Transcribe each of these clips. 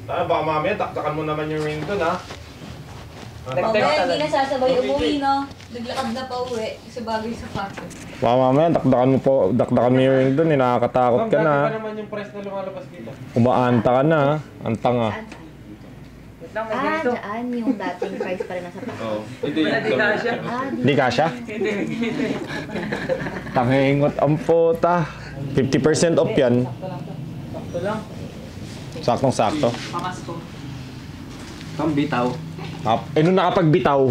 Baka mamaya taktakan mo naman yung ring doon, ha? Mamaya hindi na sasabay umuwi, no? Naglakad na pa uwi kasi bagay sa sapatos. Baka mamaya dakdakan mo yung ring doon, nakakatakot ka na. Dati pa naman yung price na lumalabas dito. Umaanta ka na, ha? Anta nga. Dyan yung dating price pa rin nasa sapatos. Oo. Ito yung kasya. Hindi kasha? Tangingot ang puta. 50% off yan. Sakto lang. Saktong-sakto. Pakas ko. Ang bitaw. Nung nakapagbitaw.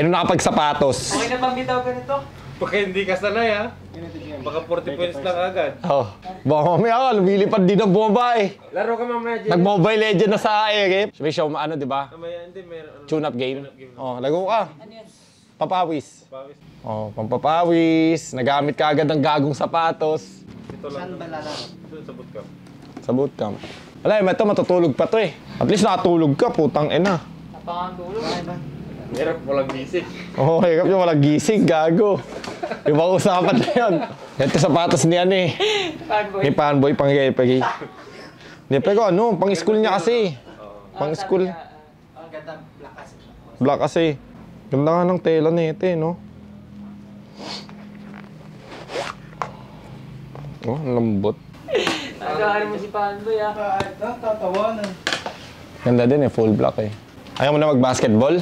Nung nakapagsapatos. Okay na bang bitaw ka nito? Baka hindi ka sanay, ha? Baka 40 points lang agad. Oh, baka mamaya ka, lumilipad din ang bumabae. Laro ka mamaya, Jay. Nag-Mobile Legend na sa Erip. May show, ano, di ba? Mamaya, hindi, meron. Tune-up game. Oh, lago ka. Ano yan? Papawis. Pawis. Oh, pampapawis. Nagamit ka agad ng gagong sapatos. Ito lang. Saan ba lalaro? Doon sa bootcamp. Sa bootcamp. Wala, ito matutulog pa to eh. At least nakatulog ka, putang ina. Napangang tulog. Ay ba? Hirap, walang gising. Oo, hirap yung walang gising, gago. Ibang usapan na yun. Ito sapatos ni ano eh. Fanboy. Ni Fanboy, pang-gay. Hindi, pero ano, pang-school niya kasi. Pang-school. Ang ganda, black kasi. Black kasi. Ganda nga ng tela na ito eh, no? Oh, ang lambot. Nagaharin mo si Fanboy, ah. Tatawanan. Ganda din eh, full black eh. Ayaw mo na mag-basketball?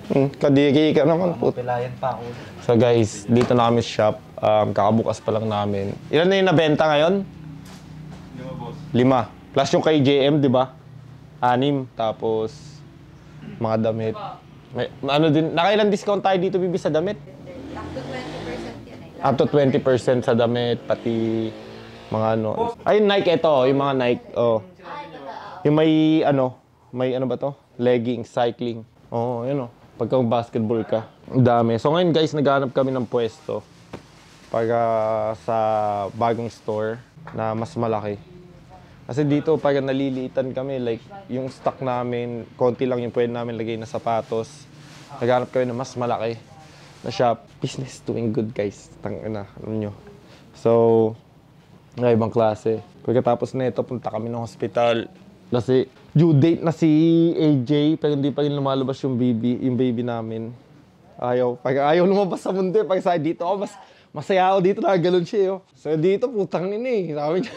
Kadiri ka naman po. Pilayan pa ako. So guys, dito na kami sa shop. Kakabukas pa lang namin. Ilan na yung nabenta ngayon? 5, boss. 5. Plus yung kay JM, di ba? 6. Tapos, mga damit. May, ano din, nakailan discount tayo dito, Bibi, sa damit? Up to 20% yan eh. Up to 20% sa damit, pati mga ano. Ay, Nike ito, yung mga Nike. Oh. Yung may ano ba to? Leggings, cycling. Oo, yun oh. Pagka basketball ka. Ang dami. So ngayon guys, naghanap kami ng pwesto para sa bagong store na mas malaki. Kasi dito pag naliliitan kami, like yung stock namin, konti lang yung pwede namin lagay na sapatos. Naghanap kami ng mas malaki na shop. Business doing good guys. Tangina, alam nyo. So, nga ibang klase. Pagkatapos na ito, punta kami ng hospital. Kasi due date na si AJ, pero hindi pa rin lumalabas yung baby namin. Ayaw lumabas sa mundo. Pag sa dito ako, masaya ako dito, nakagalon siya. So dito, putang ina eh. Sabi niya,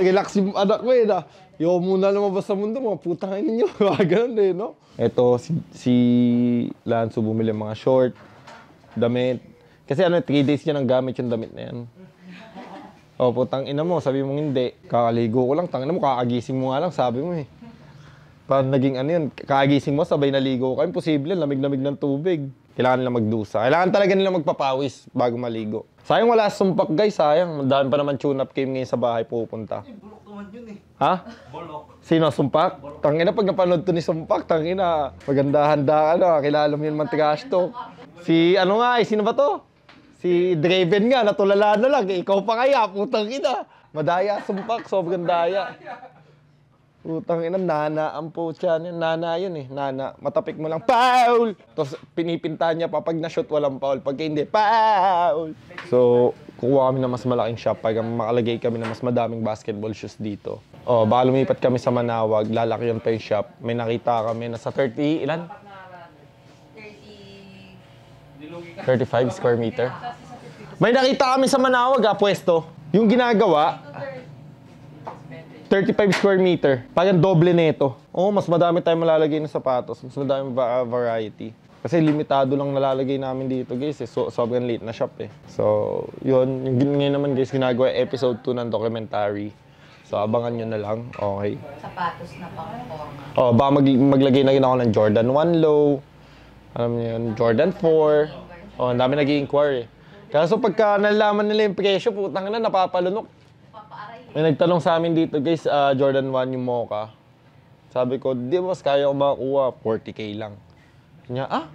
relax yung anak ko eh. Ayaw muna lumabas sa mundo, mga putang ina niyo. Ganun eh, no? Ito, si Lanzo bumili mga short, damit. Kasi 3 days niya nang gamit yung damit na yan. O, putang ina mo, sabi mong hindi. Kakaligo ko lang, tangina mo, kakagising mo nga lang, sabi mo eh. Parang naging ano yun, kakagising mo, sabay naligo ka. Imposible, lamig-lamig ng tubig. Kailangan nila magdusa. Kailangan talaga nila magpapawis bago maligo. Sayang wala sumpak guys, sayang. Dami pa naman tune-up game ngayon sa bahay pupunta. Bulok naman yun eh. Ha? Bulok. Sino, Sumpak? Tangina, pag napanood to ni Sumpak, tangina, maganda-handa kilala mo yun man tigash to. Si, sino ba to? Si Draven nga, natulala na lang. Ikaw pa kaya, putang ina. Madaya, Sumpak, sobrang daya. Putang ina, nana ang putya niya. Nana yun eh, nana. Matapik mo lang, foul! Tapos pinipinta niya pa, pag na-shoot walang foul. Pag hindi, foul! So, kukuha kami ng mas malaking shop para makalagay kami ng mas madaming basketball shoes dito. Oh, baka lumipat kami sa Manawag, lalaki pa yung shop. May nakita kami na sa 30, ilan? 35 square meter. May nakita kami sa Manawag pwesto. Yung ginagawa, 35 square meter. Parang doble nito. Oh, mas madami tayong malalagay na sapatos. Mas madami variety. Kasi limitado lang nalalagay namin dito guys eh. So, sobrang late na shop eh. So, yun. Yung ngayon naman guys, ginagawa episode 2 ng documentary. So, abangan nyo na lang. Okay. Sapatos na pang-forma. Oh, baka maglagay na rin ako ng Jordan 1 low. Alam niyo yun, Jordan 4. Oh, ang dami nag-i-inquire. Kaso pagka nalaman nila yung presyo, putang na, napapalunok. May nagtanong sa amin dito, guys, Jordan 1 yung Mocha. Sabi ko, di ba, kaya ko makakuha, 40K lang. Kanya,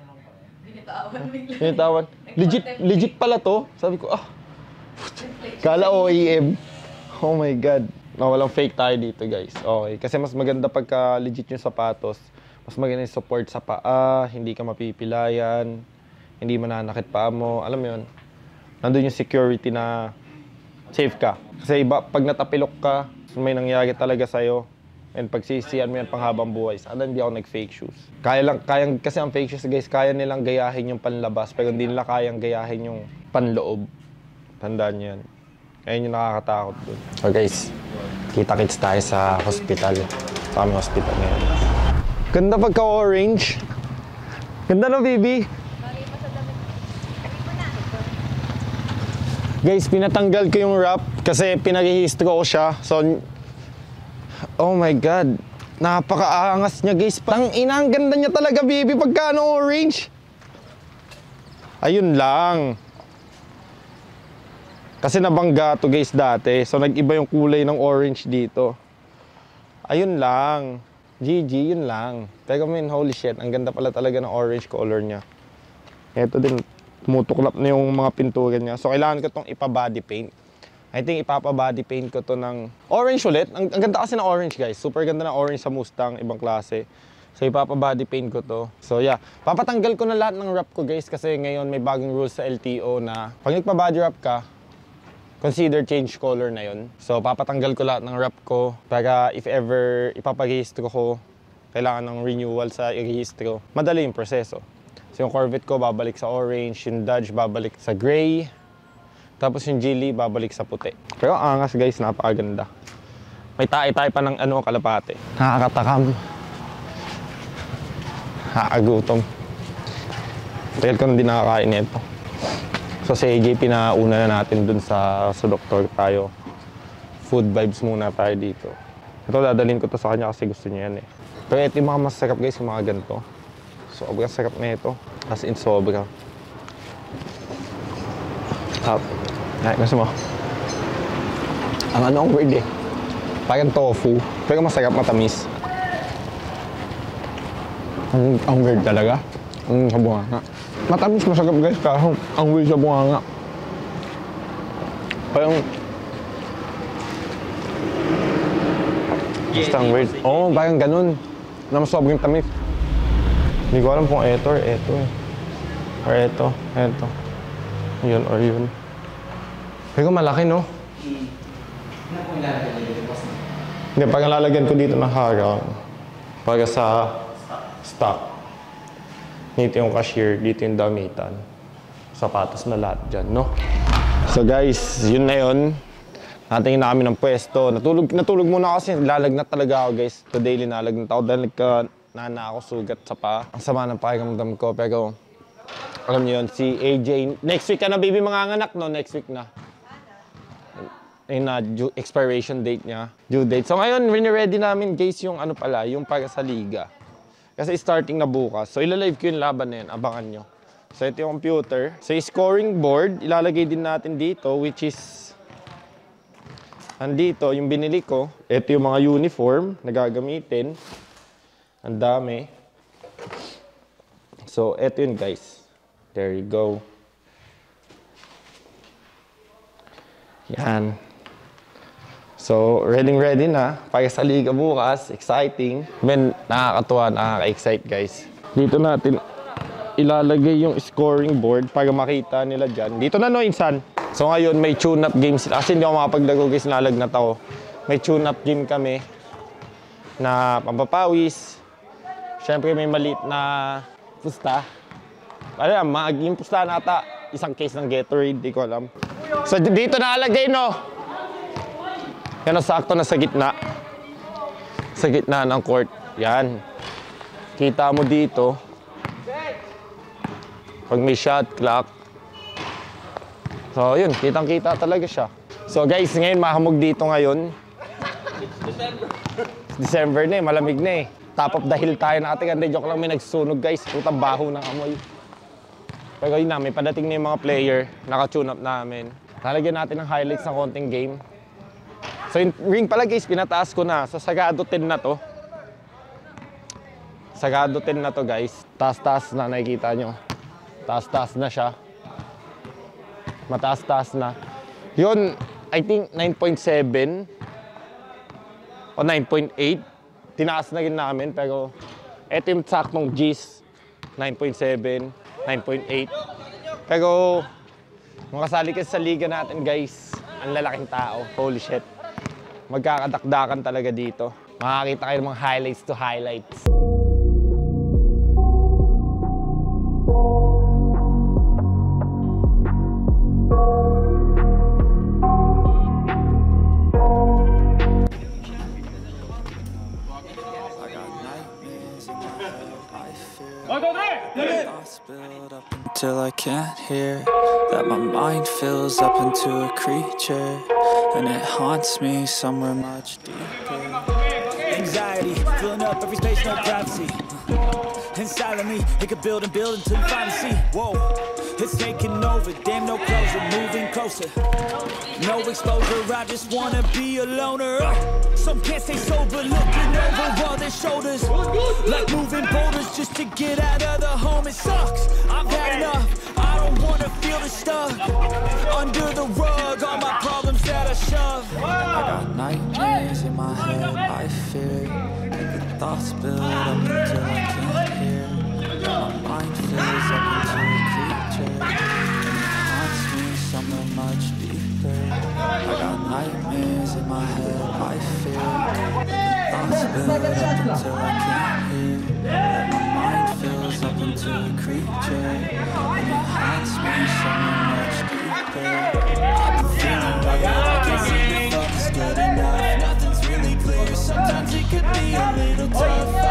Binitawan. Legit pala to. Sabi ko, kala OEM. Oh my God. Walang fake tayo dito, guys. Okay, kasi mas maganda pagka legit yung sapatos. Mas maganda yung support sa paa, hindi ka mapipilayan, hindi mananakit paa mo, alam mo yun. Nandun yung security na safe ka. Kasi iba, pag natapilok ka, may nangyari talaga sa'yo, And pagsisiyan mo yan panghabang buhay. Sana hindi ako nag-fake shoes. Kasi ang fake shoes guys, kaya nilang gayahin yung panlabas, pero hindi nila kayang gayahin yung panloob. Tandaan nyo yan. Ayun yung nakakatakot dun. So guys, kita-kits tayo sa hospital. Kami hospital ngayon. Ganda pagka-orange. Ganda no, baby? Guys, pinatanggal ko yung wrap kasi pinag-histro ko siya. So, oh my God. Napaka-aangas niya, guys. Tang-ina, ang ganda niya talaga, baby, pagka ano, orange. Ayun lang. Kasi nabangga to, guys, dati. So, nag-iba yung kulay ng orange dito. Ayun lang. GG, yun lang. Teka man, holy shit. Ang ganda pala talaga ng orange color niya. Ito din, tumutuklap na yung mga pintura niya. So, kailangan ko itong ipa-body paint. I think ipapa-body paint ko to ng orange ulit. Ang ganda kasi ng orange, guys. Super ganda ng orange sa Mustang, ibang klase. So, ipapa-body paint ko to. So, yeah. Papatanggal ko na lahat ng wrap ko, guys. Kasi ngayon may bagong rules sa LTO na pag nagpa-body wrap ka, consider change color na yon. So, papatanggal ko lahat ng wrap ko para if ever ipapag-rehistro ko, kailangan ng renewal sa i-rehistro. Madali yung proseso. So, yung Corvette ko babalik sa orange, yung Dodge babalik sa gray, tapos yung Geely babalik sa puti. Pero angas, guys, napakaganda. May tae-tae pa ng kalapate. Nakakatakam. Nakakagutom. Tagal ko na din nakakain nito. So sa AJ, pinauna na natin dun sa doktor tayo. Food vibes muna tayo dito. Ito, dadalhin ko to sa kanya kasi gusto niya yan eh. Pero ito yung mga masarap, guys, yung mga ganito. Sobrang sarap na ito. As in, sobra. Hap. Ay, gusto mo? Ang word eh. Parang tofu. Pero masarap, matamis. Ang weird talaga. Ang sabunga. Matamis, masarap, guys, kaso ang weird sa bunganga. Parang basta ang weird. Oo, parang ganun. Na mas sobrang tamis. Hindi ko alam kung eto or eto eh. Or eto. Yun or yun. Pero malaki, no? Ano po ilalagay dito, boss? Hindi, parang lalagyan ko dito ng harang. Para sa stock. Dito yung cashier, dito yung damitan. Sapatos na lahat dyan, no? So guys, yun na yun. Natingin na kami ng pwesto. Natulog muna kasi, lalagnat talaga ako, guys. Today, linalagnat ako dahil nagka-nana ako, sugat sa paa. Ang sama ng pakiramdam ko, pero alam niyo yun, si AJ, next week ka na, baby, manganganak, no? Next week na. Ayun na, expiration date niya, due date. So ngayon, ready namin, guys, yung yung para sa liga. Kasi starting na bukas. So, ilalive ko yung laban na yan. Abangan nyo. So, ito yung computer. So, yung scoring board, ilalagay din natin dito, which is andito, yung binili ko. Ito yung mga uniform na gagamitin. Ang dami. So, ito yun, guys. There you go. Yan. So, ready na para sa liga bukas. Exciting. Men, nakakatuwa, nakaka-excite, guys. Dito natin ilalagay yung scoring board para makita nila dyan. Dito na, no, insan. So, ngayon may tune-up games. Kasi hindi ako makapaglaro, guys, nalagnat ako. May tune-up game kami na pampapawis. Siyempre, may maliit na pusta. Alam, yung pusta nata, isang case ng Gatorade, di ko alam. So, dito nakalagay, no? Yan ang sakto na sa gitna. Sa gitna ng court. Yan. Kita mo dito. Pag may shot clock. So, yun. Kitang-kita talaga siya. So, guys, ngayon mahamog dito ngayon. December na eh. Malamig na eh. Top of the hill tayo natin. Hindi, joke lang, may nagsusunog, guys. Putang baho ng amoy. Pero yun na, may padating na yung mga player. Naka-tune up namin. Lalagyan natin ng highlights ng konting game. So yung ring pala, guys, pinataas ko na. So sagado 10 na to. Sagado 10 na to, guys. Taas-taas na, nakikita nyo. Taas-taas na siya. Mataas-taas na. Yun, I think 9.7 o 9.8. Tinaas na rin namin, pero eto yung saktong G's. 9.7, 9.8. Pero makasali kasi sa liga natin, guys. Ang lalaking tao. Holy shit. Magkakadakdakan talaga dito. Makakita kayo ng mga highlights to highlights. Thoughts build up until I can't hear. That my mind fills up into a creature, and it haunts me somewhere much deeper. Anxiety, filling up every space, no privacy. And silently, it could build and build until you finally see. Whoa, it's taking over, damn no closure, moving closer. No exposure, I just wanna be a loner. Some can't stay sober, looking over all their shoulders. Like moving boulders just to get out of the home, it sucks. I've had enough, I don't wanna feel the stuck. Under the rug, all my problems that I shove. I got nightmares in my head, I fear that the thoughts build up until I can't hear. My mind fills up into a creature, and it haunts me somewhere much deeper. I got nightmares in my head, I fear that the thoughts build up until I can't hear. That my mind fills up into a creature, and it haunts me somewhere much deeper. I've been feeling like I can't seem to focus good enough. Nothing's really clear, sometimes it could be a little tough.